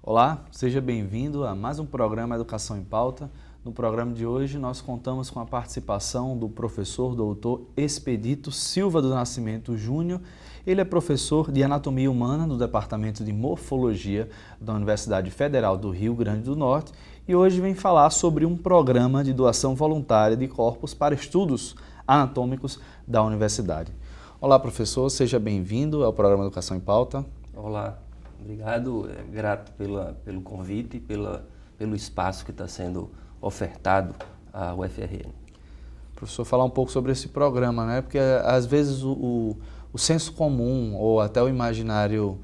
Olá, seja bem-vindo a mais um programa Educação em Pauta. No programa de hoje nós contamos com a participação do professor doutor Expedito Silva do Nascimento Júnior. Ele é professor de Anatomia Humana do Departamento de Morfologia da Universidade Federal do Rio Grande do Norte e hoje vem falar sobre um programa de doação voluntária de corpos para estudos anatômicos da universidade. Olá, professor, seja bem-vindo ao programa Educação em Pauta. Olá, obrigado, grato pelo convite, pelo espaço que está sendo ofertado à UFRN. Professor, falar um pouco sobre esse programa, né? Porque às vezes o senso comum ou até o imaginário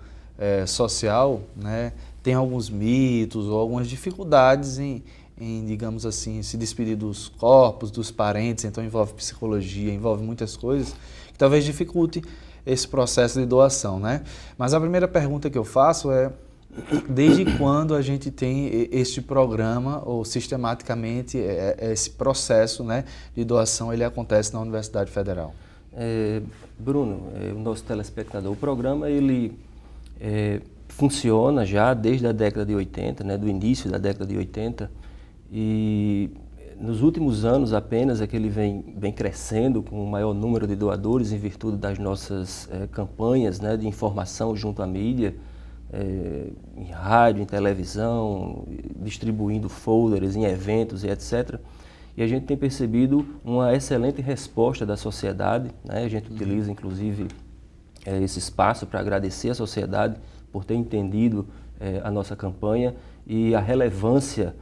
social, né, tem alguns mitos ou algumas dificuldades em, digamos assim, se despedir dos corpos, dos parentes, então envolve psicologia, envolve muitas coisas que talvez dificulte esse processo de doação, né? Mas a primeira pergunta que eu faço é: desde quando a gente tem este programa ou sistematicamente esse processo, né, de doação ele acontece na Universidade Federal? Bruno, o nosso telespectador, o programa ele funciona já desde a década de 80, né, do início da década de 80, e nos últimos anos apenas é que ele vem crescendo com um maior número de doadores em virtude das nossas campanhas, né, de informação junto à mídia, em rádio, em televisão, distribuindo folders em eventos e etc. E a gente tem percebido uma excelente resposta da sociedade, né? A gente utiliza inclusive esse espaço para agradecer à sociedade por ter entendido a nossa campanha e a relevância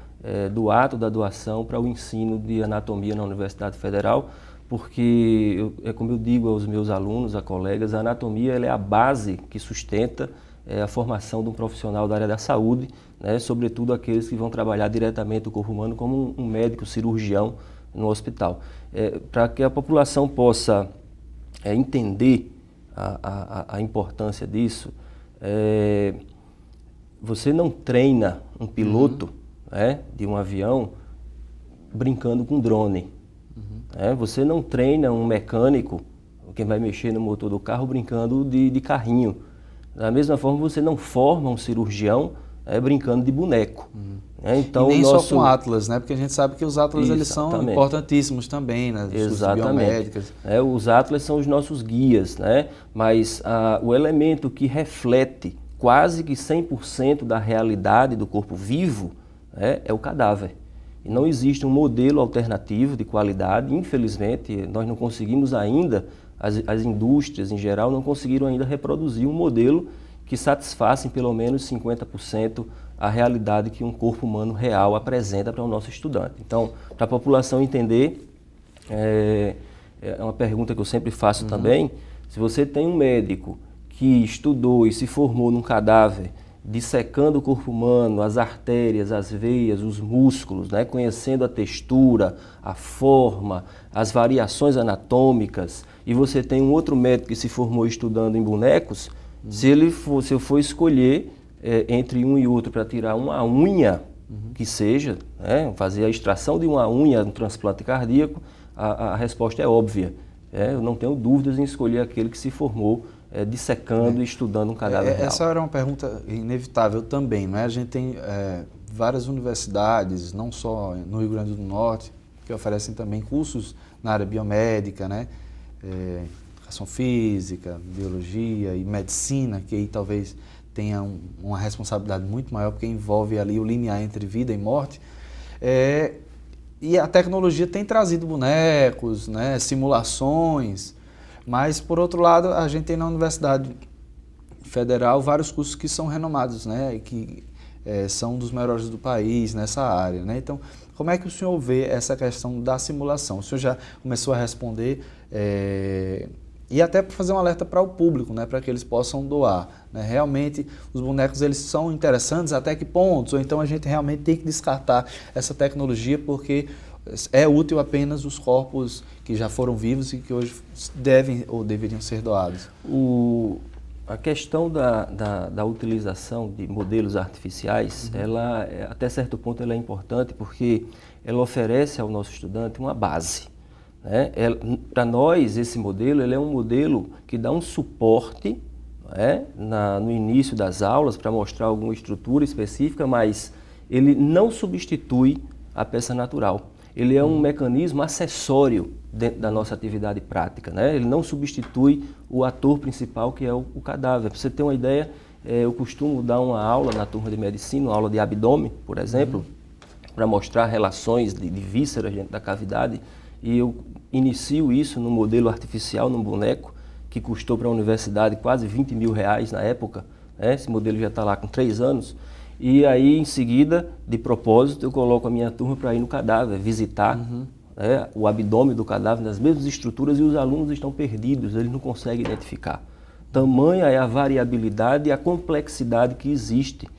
do ato da doação para o ensino de anatomia na Universidade Federal, porque, como eu digo aos meus alunos, a colegas, a anatomia ela é a base que sustenta a formação de um profissional da área da saúde, né, sobretudo aqueles que vão trabalhar diretamente o corpo humano como um médico cirurgião no hospital. Para que a população possa entender a importância disso, você não treina um piloto de um avião brincando com drone. Você não treina um mecânico, quem vai mexer no motor do carro, brincando de carrinho. Da mesma forma, você não forma um cirurgião brincando de boneco. Então, e nem só com atlas, né? Porque a gente sabe que os atlas eles são importantíssimos também, né? Exatamente. Os atlas são os nossos guias, né? Mas o elemento que reflete quase que 100% da realidade do corpo vivo é o cadáver. E não existe um modelo alternativo de qualidade. Infelizmente, nós não conseguimos ainda, as indústrias em geral não conseguiram ainda reproduzir um modelo que satisfaça em pelo menos 50% a realidade que um corpo humano real apresenta para o nosso estudante. Então, para a população entender, é uma pergunta que eu sempre faço também: se você tem um médico que estudou e se formou num cadáver, dissecando o corpo humano, as artérias, as veias, os músculos, né, conhecendo a textura, a forma, as variações anatômicas, e você tem um outro médico que se formou estudando em bonecos, se eu for escolher entre um e outro para tirar uma unha que seja, né, fazer a extração de uma unha no transplante cardíaco, a resposta é óbvia. Eu não tenho dúvidas em escolher aquele que se formou dissecando e estudando um cadáver real. Essa era uma pergunta inevitável também, né? A gente tem várias universidades, não só no Rio Grande do Norte, que oferecem também cursos na área biomédica, né? Educação física, biologia e medicina, que aí talvez tenha uma responsabilidade muito maior, porque envolve ali o limiar entre vida e morte. E a tecnologia tem trazido bonecos, né? Simulações. Mas, por outro lado, a gente tem na Universidade Federal vários cursos que são renomados, né, e que são dos melhores do país nessa área, né? Então, como é que o senhor vê essa questão da simulação? O senhor já começou a responder, e até para fazer um alerta para o público, né, para que eles possam doar, né? Realmente, os bonecos eles são interessantes até que pontos? Ou então a gente realmente tem que descartar essa tecnologia porque é útil apenas os corpos que já foram vivos e que hoje devem ou deveriam ser doados? A questão da utilização de modelos artificiais, ela, até certo ponto, ela é importante porque ela oferece ao nosso estudante uma base, né? Para nós, esse modelo ele é um modelo que dá um suporte no início das aulas para mostrar alguma estrutura específica, mas ele não substitui a peça natural. Ele é um mecanismo acessório dentro da nossa atividade prática, né? Ele não substitui o ator principal, que é o cadáver. Para você ter uma ideia, eu costumo dar uma aula na turma de medicina, uma aula de abdômen, por exemplo, para mostrar relações de vísceras dentro da cavidade, e eu inicio isso no modelo artificial, num boneco, que custou para a universidade quase R$20 mil na época, né? Esse modelo já está lá com 3 anos, e aí em seguida, de propósito, eu coloco a minha turma para ir no cadáver, visitar o abdômen do cadáver, nas mesmas estruturas, e os alunos estão perdidos, eles não conseguem identificar. Tamanha é a variabilidade e a complexidade que existe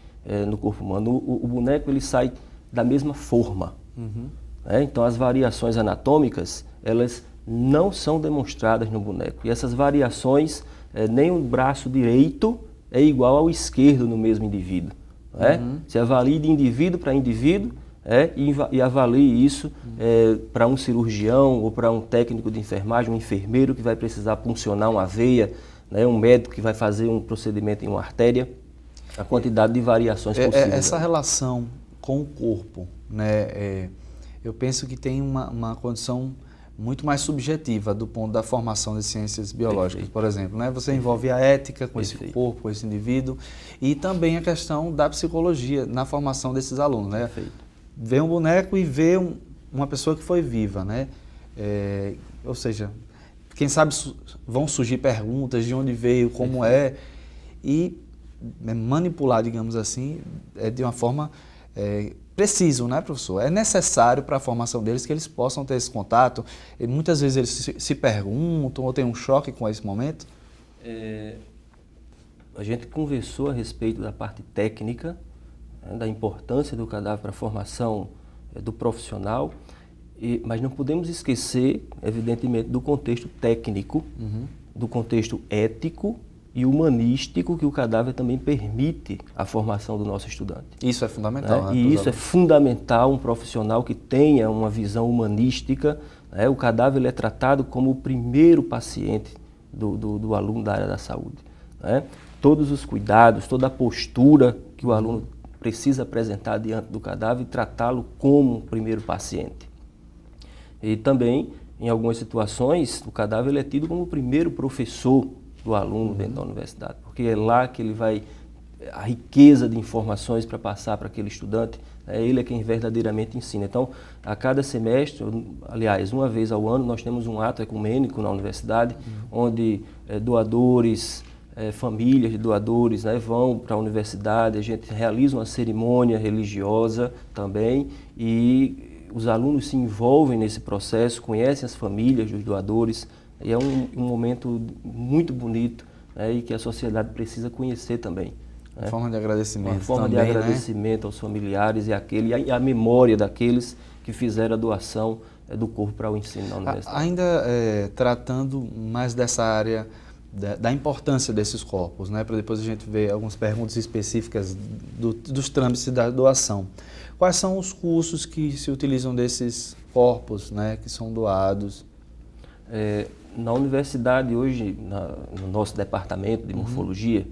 no corpo humano. O boneco ele sai da mesma forma. Então as variações anatômicas, elas não são demonstradas no boneco. E essas variações, nem o braço direito é igual ao esquerdo no mesmo indivíduo. Se avalie de indivíduo para indivíduo e avalie isso para um cirurgião ou para um técnico de enfermagem, um enfermeiro que vai precisar puncionar uma veia, um médico que vai fazer um procedimento em uma artéria, a quantidade de variações possíveis. Essa relação com o corpo, né, eu penso que tem uma condição muito mais subjetiva do ponto da formação de ciências biológicas, Perfeito. por exemplo, né? Você envolve a ética com esse corpo, com esse indivíduo, e também a questão da psicologia na formação desses alunos, né? Perfeito. Ver um boneco e ver uma pessoa que foi viva, né? Ou seja, quem sabe vão surgir perguntas de onde veio, como e manipular, digamos assim, de uma forma preciso, né, professor? É necessário para a formação deles que eles possam ter esse contato. E muitas vezes eles se perguntam ou têm um choque com esse momento. A gente conversou a respeito da parte técnica, da importância do cadáver para a formação do profissional, mas não podemos esquecer, evidentemente, do contexto técnico, do contexto ético e humanístico que o cadáver também permite a formação do nosso estudante. Isso é fundamental. Né? E isso é fundamental, um profissional que tenha uma visão humanística. Né? O cadáver ele é tratado como o primeiro paciente do aluno da área da saúde. Né? Todos os cuidados, toda a postura que o aluno precisa apresentar diante do cadáver e tratá-lo como o primeiro paciente. E também, em algumas situações, o cadáver ele é tido como o primeiro professor do aluno dentro da universidade, porque é lá que ele vai, a riqueza de informações para passar para aquele estudante, ele é quem verdadeiramente ensina. Então, a cada semestre, aliás, uma vez ao ano, nós temos um ato ecumênico na universidade, onde doadores, famílias de doadores vão para a universidade, a gente realiza uma cerimônia religiosa também e os alunos se envolvem nesse processo, conhecem as famílias dos doadores, e é um momento muito bonito e que a sociedade precisa conhecer também. Uma forma de agradecimento. Uma forma também, de agradecimento aos familiares e a memória daqueles que fizeram a doação do corpo para o ensino na universidade. Ainda tratando mais dessa área da importância desses corpos, né, para depois a gente ver algumas perguntas específicas dos trâmites da doação. Quais são os cursos que se utilizam desses corpos, né, que são doados? Na universidade hoje, no nosso departamento de morfologia,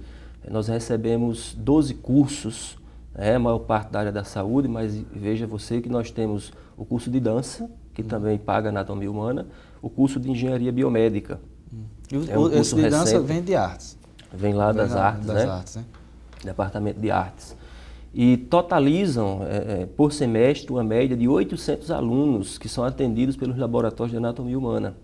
nós recebemos 12 cursos, a maior parte da área da saúde, mas veja você que nós temos o curso de dança, que também paga anatomia humana, o curso de engenharia biomédica. Esse de dança vem de artes? Vem lá das artes, né? Departamento de artes. E totalizam, por semestre, uma média de 800 alunos que são atendidos pelos laboratórios de anatomia humana.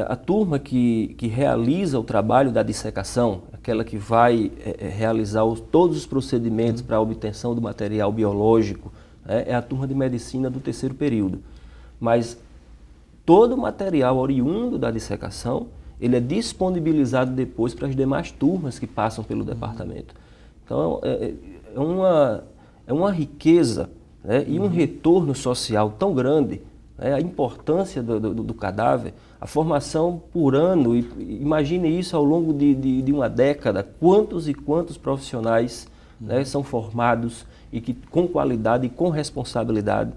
A turma que realiza o trabalho da dissecação, aquela que vai realizar todos os procedimentos para a obtenção do material biológico, é a turma de medicina do 3º período. Mas todo o material oriundo da dissecação, ele é disponibilizado depois para as demais turmas que passam pelo departamento. Então, é uma riqueza e um retorno social tão grande, a importância do cadáver, a formação por ano, imagine isso ao longo de uma década, quantos e quantos profissionais são formados e que com qualidade e com responsabilidade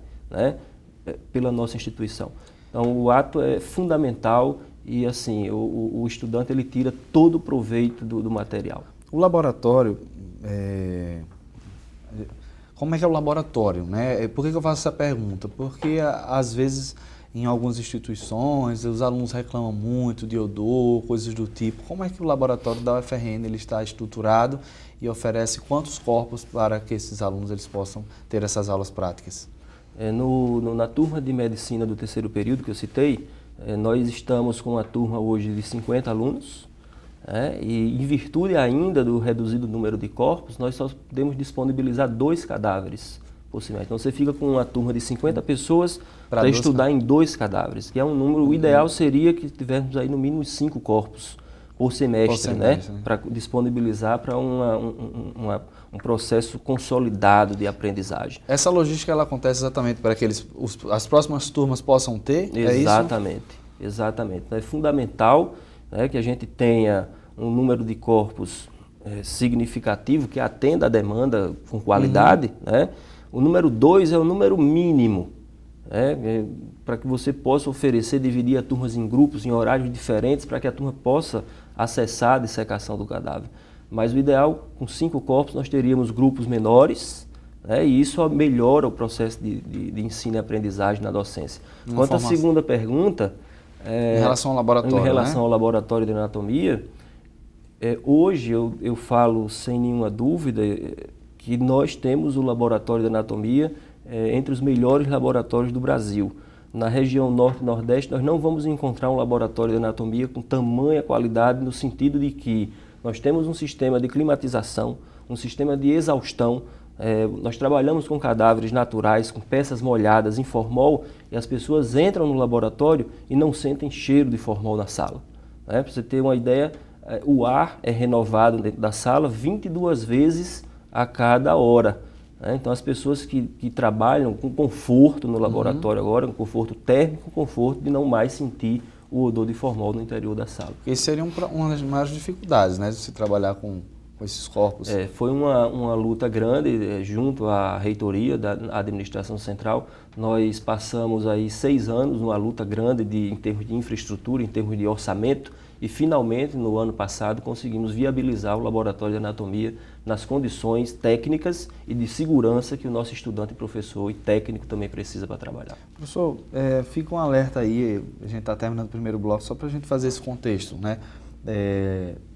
pela nossa instituição. Então o ato é fundamental e assim, o estudante ele tira todo o proveito do material. O laboratório, como é que é o laboratório, né? Por que eu faço essa pergunta? Porque às vezes em algumas instituições os alunos reclamam muito de odor, coisas do tipo. Como é que o laboratório da UFRN ele está estruturado e oferece quantos corpos para que esses alunos eles possam ter essas aulas práticas? Na turma de medicina do terceiro período que eu citei, nós estamos com uma turma hoje de 50 alunos, e em virtude ainda do reduzido número de corpos, nós só podemos disponibilizar 2 cadáveres por semestre. Então você fica com uma turma de 50 pessoas para estudar em 2 cadáveres, que é um número, o ideal seria que tivéssemos aí no mínimo 5 corpos por semestre, né? Para disponibilizar para um processo consolidado de aprendizagem. Essa logística ela acontece exatamente para que as próximas turmas possam ter? Exatamente, exatamente. É fundamental, né, que a gente tenha um número de corpos significativo que atenda a demanda com qualidade, né? O número 2 é o número mínimo, para que você possa oferecer, dividir as turmas em grupos, em horários diferentes, para que a turma possa acessar a dissecação do cadáver. Mas o ideal, com 5 corpos, nós teríamos grupos menores, e isso melhora o processo de ensino e aprendizagem na docência. Quanto à segunda pergunta, em relação ao laboratório, ao laboratório de anatomia, hoje eu falo sem nenhuma dúvida que nós temos o laboratório de anatomia entre os melhores laboratórios do Brasil. Na região norte e nordeste, nós não vamos encontrar um laboratório de anatomia com tamanha qualidade, no sentido de que nós temos um sistema de climatização, um sistema de exaustão. Nós trabalhamos com cadáveres naturais, com peças molhadas em formol, e as pessoas entram no laboratório e não sentem cheiro de formol na sala. Para você ter uma ideia, o ar é renovado dentro da sala 22 vezes a cada hora. Então as pessoas que trabalham com conforto no laboratório agora, com conforto térmico, com conforto de não mais sentir o odor de formol no interior da sala. Esse seria uma das maiores dificuldades, né, de se trabalhar com esses corpos. Foi uma luta grande junto à reitoria da administração central. Nós passamos aí 6 anos numa luta grande em termos de infraestrutura, em termos de orçamento, e finalmente no ano passado conseguimos viabilizar o laboratório de anatomia nas condições técnicas e de segurança que o nosso estudante, professor e técnico também precisa para trabalhar. Professor, fica um alerta aí, a gente está terminando o primeiro bloco, só para a gente fazer esse contexto, né?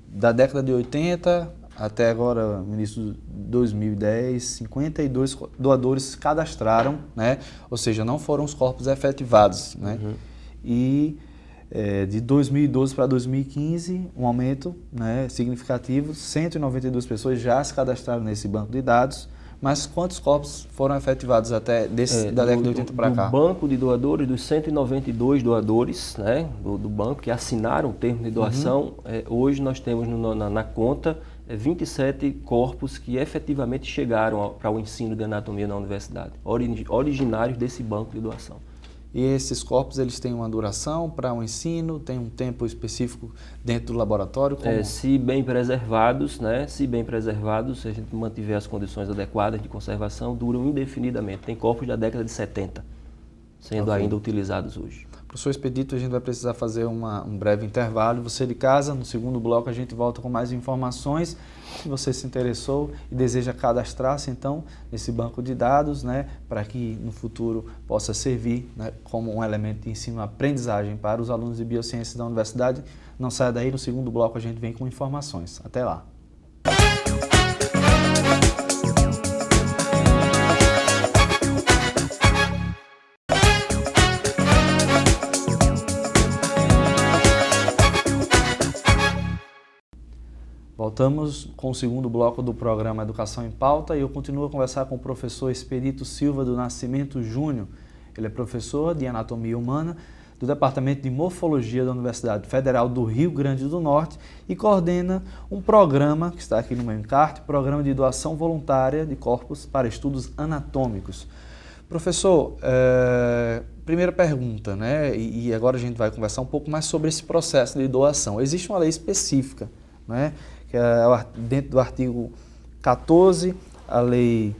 Da década de 80 até agora, no início de 2010, 52 doadores se cadastraram, né? Ou seja, não foram os corpos efetivados, né? E de 2012 para 2015, um aumento, né, significativo, 192 pessoas já se cadastraram nesse banco de dados, mas quantos corpos foram efetivados até da década de 80 para cá? Do banco de doadores, dos 192 doadores, né, do banco que assinaram o termo de doação, hoje nós temos na conta 27 corpos que efetivamente chegaram para o ensino de anatomia na universidade, originários desse banco de doação. E esses corpos, eles têm uma duração para o ensino, tem um tempo específico dentro do laboratório? Se bem preservados, né? Se a gente mantiver as condições adequadas de conservação, duram indefinidamente. Tem corpos da década de 70, sendo ainda utilizados hoje. Professor Expedito, a gente vai precisar fazer um breve intervalo. Você de casa, no segundo bloco a gente volta com mais informações. Se você se interessou e deseja cadastrar-se, então, nesse banco de dados, né, para que no futuro possa servir, né, como um elemento de ensino e aprendizagem para os alunos de biociências da universidade. Não saia daí, no segundo bloco a gente vem com informações. Até lá. Voltamos com o segundo bloco do programa Educação em Pauta e eu continuo a conversar com o professor Expedito Silva do Nascimento Júnior. Ele é professor de Anatomia Humana do Departamento de Morfologia da Universidade Federal do Rio Grande do Norte e coordena um programa, que está aqui no meu encarte, Programa de Doação Voluntária de Corpos para Estudos Anatômicos. Professor, primeira pergunta, né? E agora a gente vai conversar um pouco mais sobre esse processo de doação. Existe uma lei específica, né? Que é dentro do artigo 14, a Lei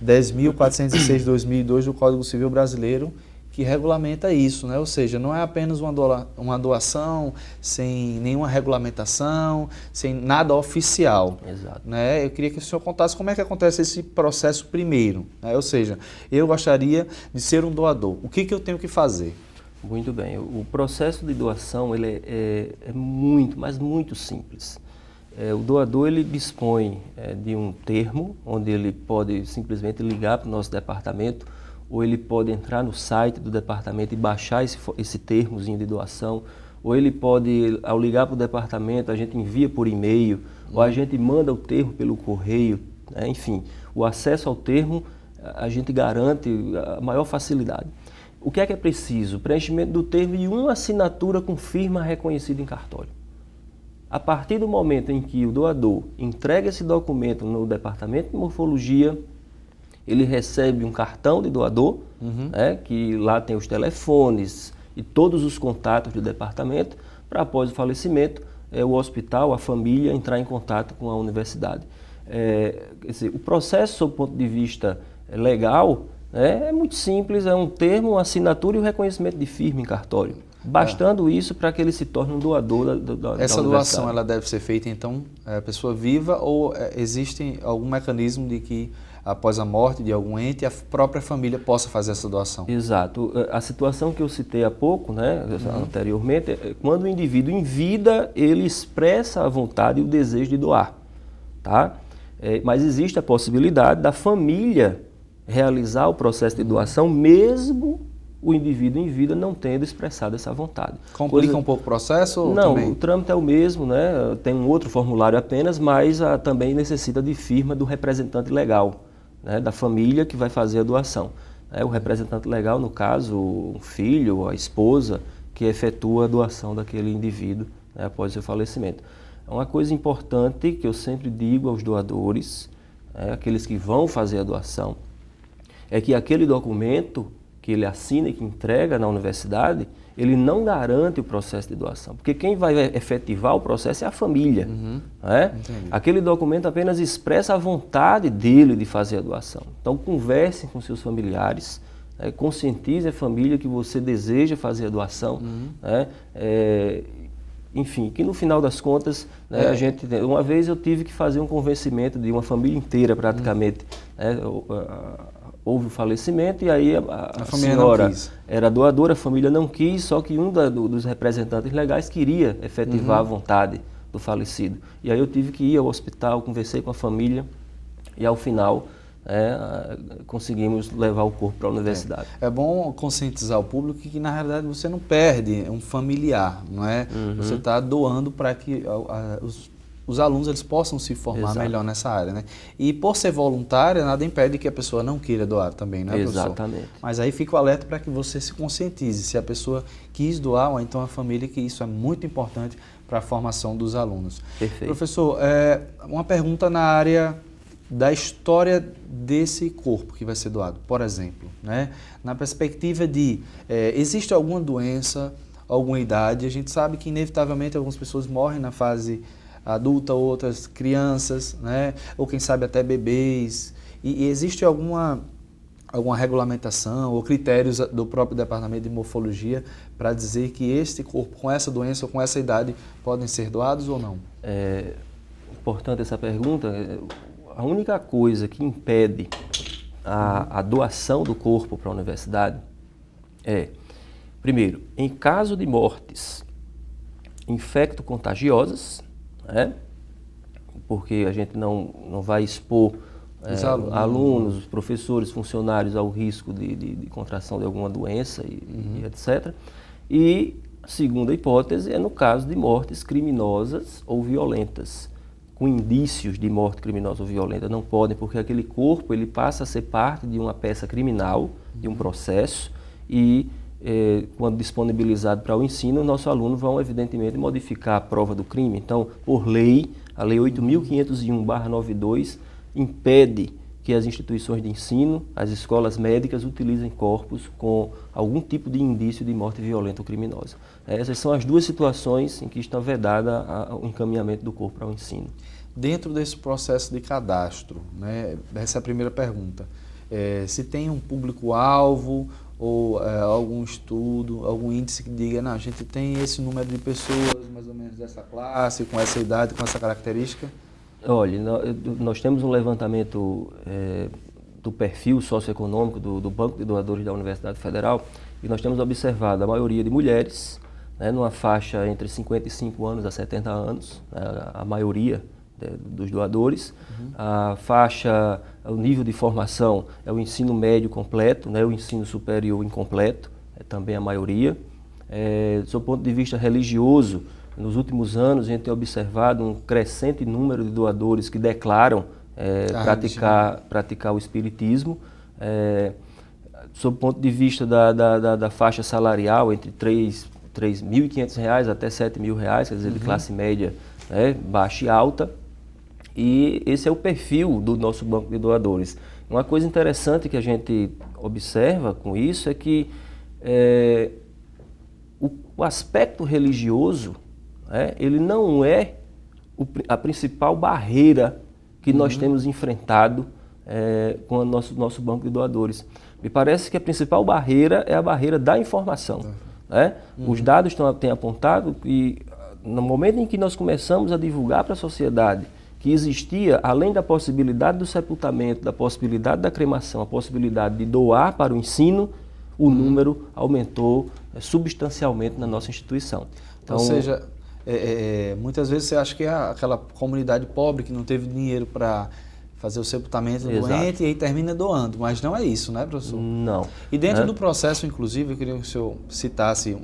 10.406 de 2002 do Código Civil Brasileiro, que regulamenta isso, né? Ou seja, não é apenas uma doação sem nenhuma regulamentação, sem nada oficial. Exato. Né? Eu queria que o senhor contasse como é que acontece esse processo primeiro. Né? Ou seja, eu gostaria de ser um doador. O que eu tenho que fazer? Muito bem. O processo de doação ele é muito, mas muito simples. O doador ele dispõe de um termo onde ele pode simplesmente ligar para o nosso departamento, ou ele pode entrar no site do departamento e baixar esse termozinho de doação, ou ele pode, ao ligar para o departamento, a gente envia por e-mail, ou a gente manda o termo pelo correio, né? Enfim, o acesso ao termo a gente garante a maior facilidade. O que é preciso? O preenchimento do termo e uma assinatura com firma reconhecida em cartório. A partir do momento em que o doador entrega esse documento no departamento de morfologia, ele recebe um cartão de doador, né, que lá tem os telefones e todos os contatos do departamento, para após o falecimento, o hospital, a família, entrar em contato com a universidade. Quer dizer, o processo, sob o ponto de vista legal, é muito simples, é um termo, uma assinatura e o reconhecimento de firma em cartório. Bastando isso para que ele se torne um doador da Essa doação ela deve ser feita, então, pessoa viva, ou existe algum mecanismo de que, após a morte de algum ente, a própria família possa fazer essa doação? Exato. A situação que eu citei há pouco, né, anteriormente, é quando o indivíduo em vida, ele expressa a vontade e o desejo de doar. Tá? Mas existe a possibilidade da família realizar o processo de doação, mesmo o indivíduo em vida não tendo expressado essa vontade. Complica um pouco o processo? Ou não, também? O trâmite é o mesmo, né? Tem um outro formulário apenas, mas também necessita de firma do representante legal, né? Da família que vai fazer a doação. O representante legal, no caso, o filho, a esposa, que efetua a doação daquele indivíduo, né, após o seu falecimento. Uma coisa importante que eu sempre digo aos doadores, aqueles que vão fazer a doação, é que aquele documento que ele assina e que entrega na universidade, ele não garante o processo de doação, porque quem vai efetivar o processo é a família. Né? Aquele documento apenas expressa a vontade dele de fazer a doação. Então converse com seus familiares, conscientize a família que você deseja fazer a doação, né? Enfim, que no final das contas, né, a gente, uma vez eu tive que fazer um convencimento de uma família inteira praticamente, né? Houve o falecimento e aí a senhora era doadora, a família não quis, só que um dos representantes legais queria efetivar a vontade do falecido. E aí eu tive que ir ao hospital, conversei com a família e ao final conseguimos levar o corpo para a universidade. É bom conscientizar o público que na realidade você não perde um familiar, não é? Você está doando para que os alunos eles possam se formar melhor nessa área, né? E por ser voluntária, nada impede que a pessoa não queira doar também, né, professor? Exatamente. Mas aí fica o alerta para que você se conscientize, se a pessoa quis doar, ou então a família, que isso é muito importante para a formação dos alunos. Perfeito. Professor, uma pergunta na área da história desse corpo que vai ser doado, por exemplo, né? Na perspectiva de, existe alguma doença, alguma idade, a gente sabe que inevitavelmente algumas pessoas morrem na fase adulta, outras crianças, né? Ou quem sabe até bebês, e existe alguma regulamentação ou critérios do próprio departamento de morfologia para dizer que este corpo com essa doença ou com essa idade podem ser doados ou não? É importante essa pergunta. A única coisa que impede a doação do corpo para a universidade primeiro, em caso de mortes infecto-contagiosas, né? Porque a gente não vai expor alunos, professores, funcionários ao risco de contração de alguma doença e etc. E a segunda hipótese é no caso de mortes criminosas ou violentas, com indícios de morte criminosa ou violenta. Não podem, porque aquele corpo ele passa a ser parte de uma peça criminal, de um processo, e quando disponibilizado para o ensino, o nosso aluno vai, evidentemente, modificar a prova do crime. Então, por lei, a Lei 8.501/92 impede que as instituições de ensino, as escolas médicas, utilizem corpos com algum tipo de indício de morte violenta ou criminosa. Essas são as duas situações em que está vedada o encaminhamento do corpo para o ensino. Dentro desse processo de cadastro, né, essa é a primeira pergunta. Se tem um público-alvo ou algum estudo, algum índice que diga, não, a gente tem esse número de pessoas mais ou menos dessa classe, com essa idade, com essa característica? Olha, nós temos um levantamento do perfil socioeconômico do Banco de Doadores da Universidade Federal e nós temos observado a maioria de mulheres, né, numa faixa entre 55 anos a 70 anos, né, a maioria dos doadores. A faixa, o nível de formação é o ensino médio completo, né, o ensino superior incompleto, é também a maioria. Do seu ponto de vista religioso, nos últimos anos a gente tem observado um crescente número de doadores que declaram praticar o espiritismo. Sob o ponto de vista da faixa salarial, entre R$3.500 até R$7.000, quer dizer, de classe média, né, baixa e alta. E esse é o perfil do nosso banco de doadores. Uma coisa interessante que a gente observa com isso é que o aspecto religioso, ele não é a principal barreira que nós temos enfrentado com o nosso banco de doadores. Me parece que a principal barreira é a barreira da informação. Né? Os dados têm apontado que no momento em que nós começamos a divulgar para a sociedade que existia, além da possibilidade do sepultamento, da possibilidade da cremação, a possibilidade de doar para o ensino, o número aumentou substancialmente na nossa instituição. Então, ou seja, muitas vezes você acha que é aquela comunidade pobre que não teve dinheiro para fazer o sepultamento do doente e aí termina doando, mas não é isso, né, professor? Não. E dentro do processo, inclusive, eu queria que o senhor citasse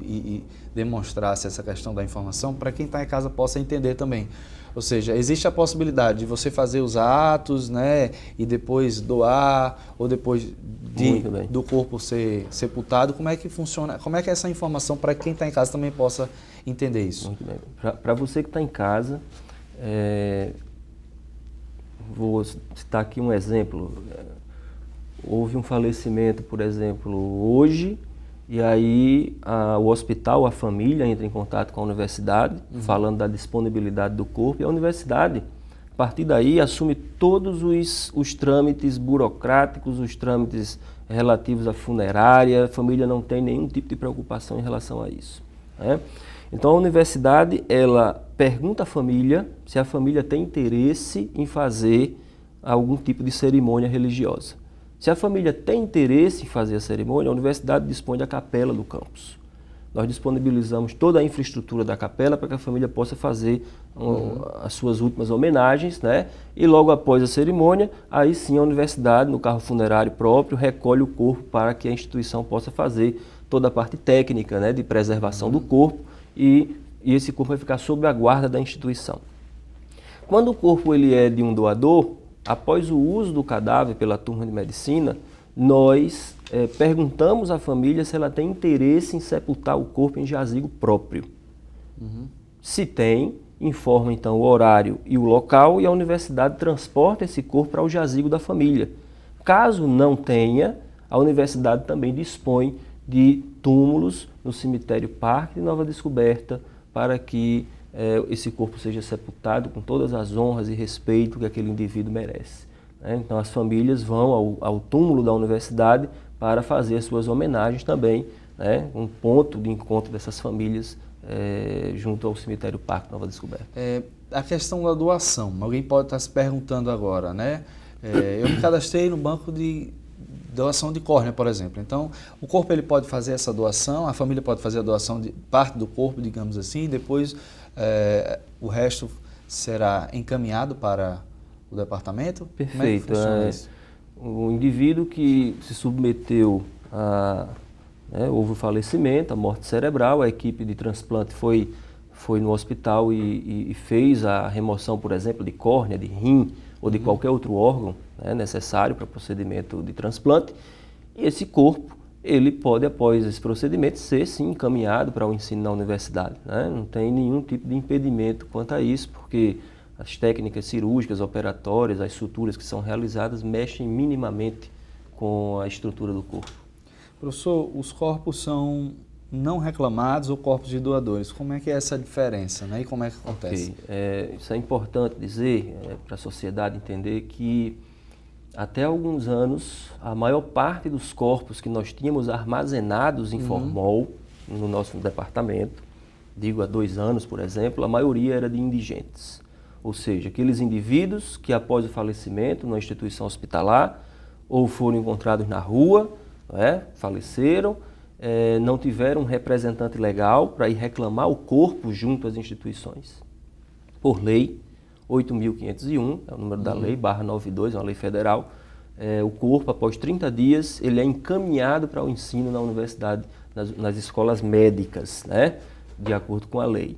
e demonstrasse essa questão da informação para quem está em casa possa entender também. Ou seja, existe a possibilidade de você fazer os atos, né, e depois doar, ou depois do corpo ser sepultado. Como é que funciona? Como é que é essa informação para quem está em casa também possa entender isso? Muito bem. Para você que está em casa, vou citar aqui um exemplo. Houve um falecimento, por exemplo, hoje, e aí o hospital, a família entra em contato com a universidade, falando da disponibilidade do corpo, e a universidade, a partir daí, assume todos os trâmites burocráticos, os trâmites relativos à funerária. A família não tem nenhum tipo de preocupação em relação a isso, né? Então a universidade, ela pergunta à família se a família tem interesse em fazer algum tipo de cerimônia religiosa. Se a família tem interesse em fazer a cerimônia, a universidade dispõe da capela do campus. Nós disponibilizamos toda a infraestrutura da capela para que a família possa fazer as suas últimas homenagens, né? E logo após a cerimônia, aí sim a universidade, no carro funerário próprio, recolhe o corpo para que a instituição possa fazer toda a parte técnica, né, de preservação do corpo e esse corpo vai ficar sob a guarda da instituição. Quando o corpo ele é de um doador, após o uso do cadáver pela turma de medicina, nós perguntamos à família se ela tem interesse em sepultar o corpo em jazigo próprio. Se tem, informa então o horário e o local e a universidade transporta esse corpo para o jazigo da família. Caso não tenha, a universidade também dispõe de túmulos no cemitério Parque de Nova Descoberta para que esse corpo seja sepultado com todas as honras e respeito que aquele indivíduo merece, né? Então as famílias vão ao túmulo da universidade para fazer as suas homenagens também, né? Um ponto de encontro dessas famílias junto ao cemitério Parque Nova Descoberta. A questão da doação, alguém pode estar se perguntando agora, né? Eu me cadastrei no banco de doação de córnea, por exemplo. Então, o corpo ele pode fazer essa doação, a família pode fazer a doação de parte do corpo, digamos assim, e depois o resto será encaminhado para o departamento? Perfeito. Como é que funciona isso? O indivíduo que se submeteu houve o falecimento, a morte cerebral, a equipe de transplante foi no hospital e fez a remoção, por exemplo, de córnea, de rim ou de qualquer outro órgão, né, necessário para o procedimento de transplante. E esse corpo, ele pode, após esse procedimento, ser sim encaminhado para o ensino na universidade, né? Não tem nenhum tipo de impedimento quanto a isso, porque as técnicas cirúrgicas, operatórias, as suturas que são realizadas mexem minimamente com a estrutura do corpo. Professor, os corpos são não reclamados ou corpos de doadores? Como é que é essa diferença, né? E como é que acontece? Isso é importante dizer para a sociedade entender que Até alguns anos, a maior parte dos corpos que nós tínhamos armazenados em formol no nosso departamento, digo há 2 anos, por exemplo, a maioria era de indigentes. Ou seja, aqueles indivíduos que após o falecimento na instituição hospitalar ou foram encontrados na rua, faleceram, não tiveram um representante legal para ir reclamar o corpo junto às instituições. Por lei, 8.501, é o número da lei, /92, é uma lei federal, o corpo, após 30 dias, ele é encaminhado para o ensino na universidade, nas escolas médicas, né, de acordo com a lei.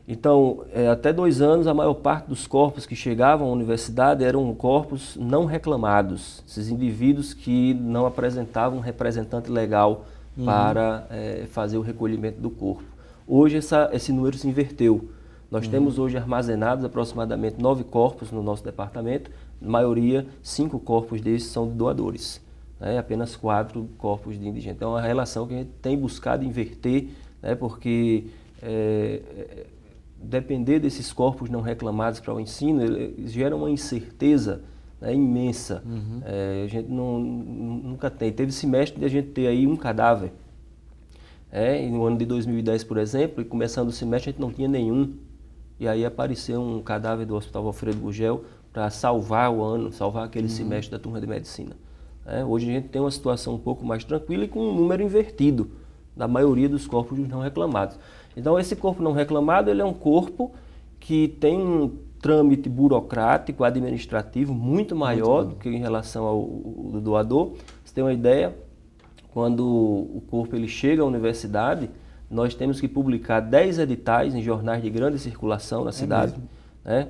Então, até 2 anos, a maior parte dos corpos que chegavam à universidade eram corpos não reclamados, esses indivíduos que não apresentavam um representante legal para fazer o recolhimento do corpo. Hoje, esse número se inverteu. Nós temos hoje armazenados aproximadamente 9 corpos no nosso departamento, na maioria, 5 corpos desses são de doadores, né? Apenas 4 corpos de indigentes. Então, é uma relação que a gente tem buscado inverter, né? Porque depender desses corpos não reclamados para o ensino, gera uma incerteza, né, imensa. A gente nunca tem. Teve semestre de a gente ter aí um cadáver. E no ano de 2010, por exemplo, e começando o semestre, a gente não tinha nenhum. E aí apareceu um cadáver do Hospital Alfredo Gugel para salvar o ano, salvar aquele semestre da turma de medicina. Hoje a gente tem uma situação um pouco mais tranquila e com um número invertido da maioria dos corpos não reclamados. Então, esse corpo não reclamado, ele é um corpo que tem um trâmite burocrático, administrativo, muito maior do que em relação ao doador. Você tem uma ideia, quando o corpo ele chega à universidade, nós temos que publicar 10 editais em jornais de grande circulação na cidade. Né?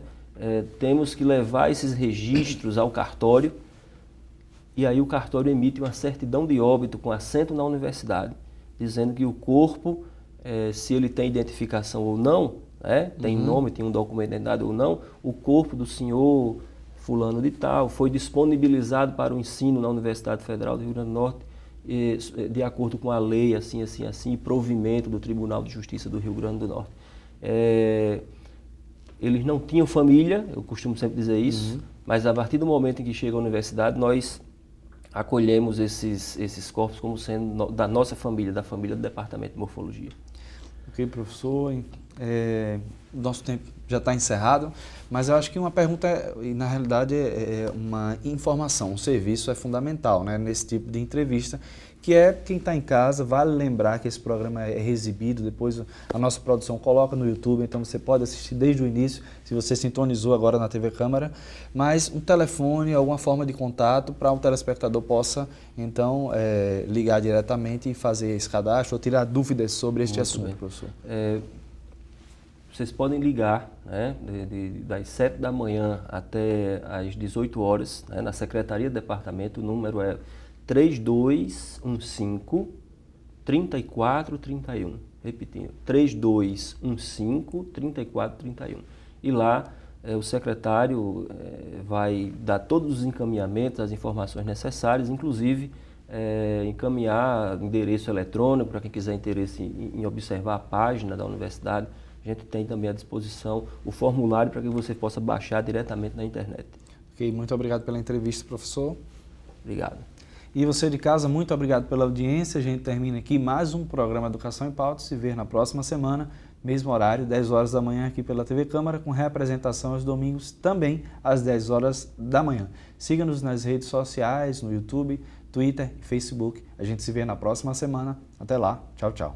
Temos que levar esses registros ao cartório, e aí o cartório emite uma certidão de óbito com assento na universidade, dizendo que o corpo, se ele tem identificação ou não, tem nome, tem um documento de identidade ou não, o corpo do senhor fulano de tal foi disponibilizado para o ensino na Universidade Federal do Rio Grande do Norte, de acordo com a lei, assim, e provimento do Tribunal de Justiça do Rio Grande do Norte. Eles não tinham família, eu costumo sempre dizer isso, mas a partir do momento em que chega à universidade, nós acolhemos esses corpos como sendo da nossa família, da família do Departamento de Morfologia. Ok, professor. Nosso tempo já está encerrado, mas eu acho que uma pergunta, e na realidade é uma informação, um serviço é fundamental, né, nesse tipo de entrevista, que é quem está em casa, vale lembrar que esse programa é exibido, depois a nossa produção coloca no YouTube, então você pode assistir desde o início, se você sintonizou agora na TV Câmara, mas um telefone, alguma forma de contato para o telespectador possa, então, ligar diretamente e fazer esse cadastro ou tirar dúvidas sobre este assunto, bem, professor. Vocês podem ligar, né, das 7 da manhã até às 18 horas, né, na Secretaria do Departamento, o número é 3215-3431. Repetindo, 3215-3431. E lá o secretário vai dar todos os encaminhamentos, as informações necessárias, inclusive encaminhar endereço eletrônico para quem quiser interesse em observar a página da universidade. A gente tem também à disposição o formulário para que você possa baixar diretamente na internet. Ok, muito obrigado pela entrevista, professor. Obrigado. E você de casa, muito obrigado pela audiência. A gente termina aqui mais um programa Educação em Pauta. Se vê na próxima semana, mesmo horário, 10 horas da manhã aqui pela TV Câmara, com reapresentação aos domingos também às 10 horas da manhã. Siga-nos nas redes sociais, no YouTube, Twitter e Facebook. A gente se vê na próxima semana. Até lá. Tchau, tchau.